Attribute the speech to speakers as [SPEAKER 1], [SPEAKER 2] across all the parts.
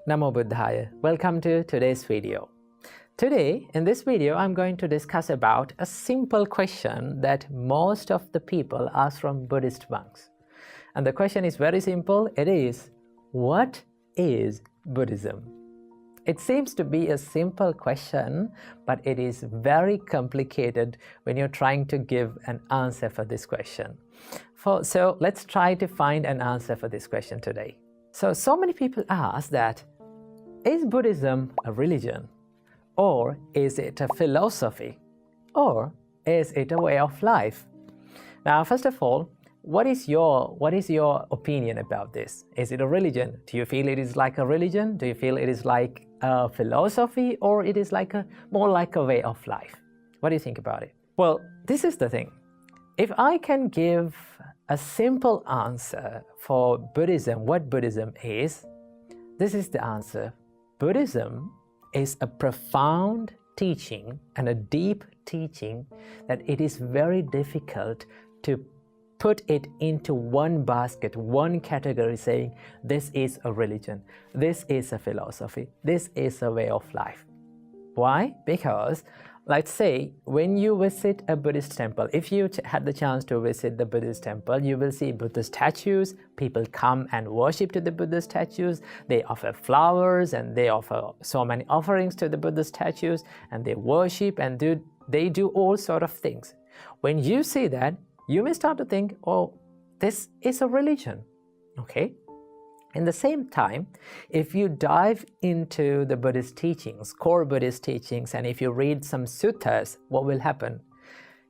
[SPEAKER 1] Namo Buddhaya. Welcome to today's video. Today, in this video, I'm going to discuss about a simple question that most of the people ask from Buddhist monks. And the question is very simple. It is, what is Buddhism? It seems to be a simple question, but it is very complicated when you're trying to give an answer for this question. So let's try to find an answer for this question today. So many people ask that, is Buddhism a religion? Or is it a philosophy? Or is it a way of life? Now, first of all, what is your opinion about this? Is it a religion? Do you feel it is like a religion? Do you feel it is like a philosophy? Or it is like more like a way of life? What do you think about it? Well, this is the thing. If I can give a simple answer for Buddhism, what Buddhism is, this is the answer. Buddhism is a profound teaching and a deep teaching that it is very difficult to put it into one basket, one category, saying this is a religion, this is a philosophy, this is a way of life. Why? Because let's say when you visit a Buddhist temple, if you had the chance to visit the Buddhist temple, you will see Buddha statues. People come and worship to the Buddha statues. They offer flowers and they offer so many offerings to the Buddha statues, and they worship and they do all sort of things. When you see that, you may start to think, oh, this is a religion, okay? In the same time, if you dive into the Buddhist teachings, core Buddhist teachings, and if you read some suttas, what will happen?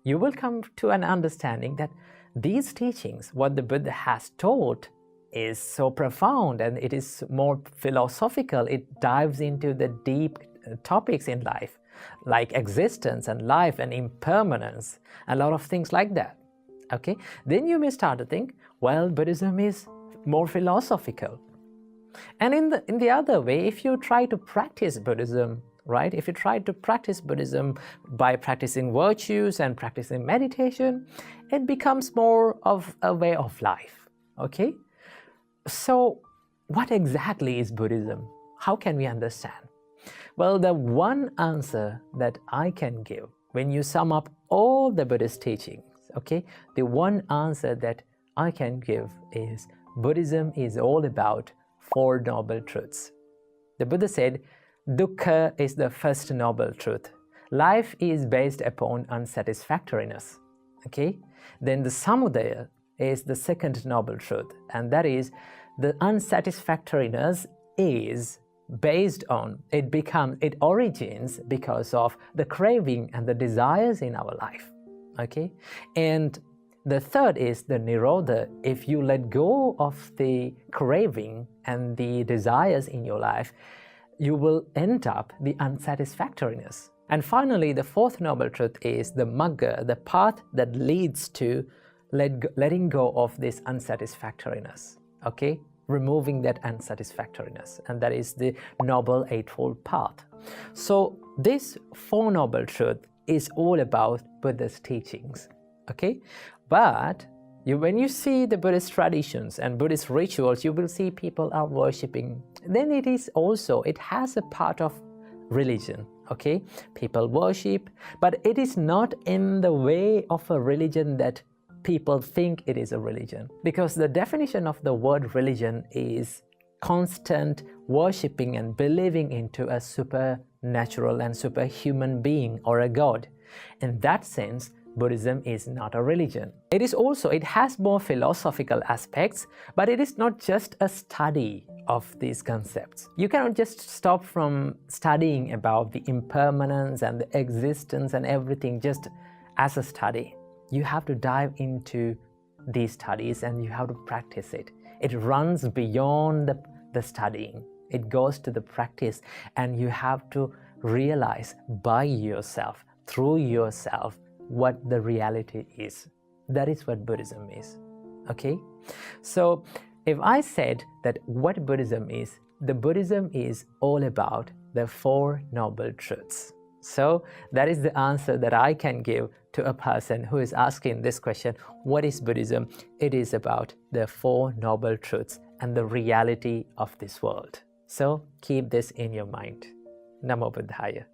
[SPEAKER 1] You will come to an understanding that these teachings, what the Buddha has taught, is so profound and it is more philosophical. It dives into the deep topics in life, like existence and life and impermanence, a lot of things like that. Okay? Then you may start to think, well, Buddhism is more philosophical. And in the other way, if you try to practice Buddhism, right? If you try to practice Buddhism by practicing virtues and practicing meditation, it becomes more of a way of life, okay? So what exactly is Buddhism? How can we understand? Well, the one answer that I can give when you sum up all the Buddhist teachings, okay? The one answer that I can give is Buddhism is all about Four Noble Truths. The Buddha said, Dukkha is the first noble truth. Life is based upon unsatisfactoriness. Okay? Then the Samudaya is the second noble truth, and that is the unsatisfactoriness is based on, it origins because of the craving and the desires in our life. Okay? And the third is the Nirodha. If you let go of the craving and the desires in your life, you will end up the unsatisfactoriness. And finally, the fourth noble truth is the Magga, the path that leads to letting go of this unsatisfactoriness, okay? Removing that unsatisfactoriness, and that is the Noble Eightfold Path. So this Four Noble Truth is all about Buddha's teachings, okay? But when you see the Buddhist traditions and Buddhist rituals, you will see people are worshipping. Then it has a part of religion, okay? People worship, but it is not in the way of a religion that people think it is a religion. Because the definition of the word religion is constant worshipping and believing into a supernatural and superhuman being or a god. In that sense, Buddhism is not a religion. It has more philosophical aspects, but it is not just a study of these concepts. You cannot just stop from studying about the impermanence and the existence and everything just as a study. You have to dive into these studies and you have to practice it. It runs beyond the studying. It goes to the practice, and you have to realize by yourself, through yourself, what the reality is. That is what Buddhism is, okay? So if I said that what Buddhism is, the Buddhism is all about the Four Noble Truths. So that is the answer that I can give to a person who is asking this question, what is Buddhism? It is about the Four Noble Truths and the reality of this world. So keep this in your mind. Namo Buddhaya.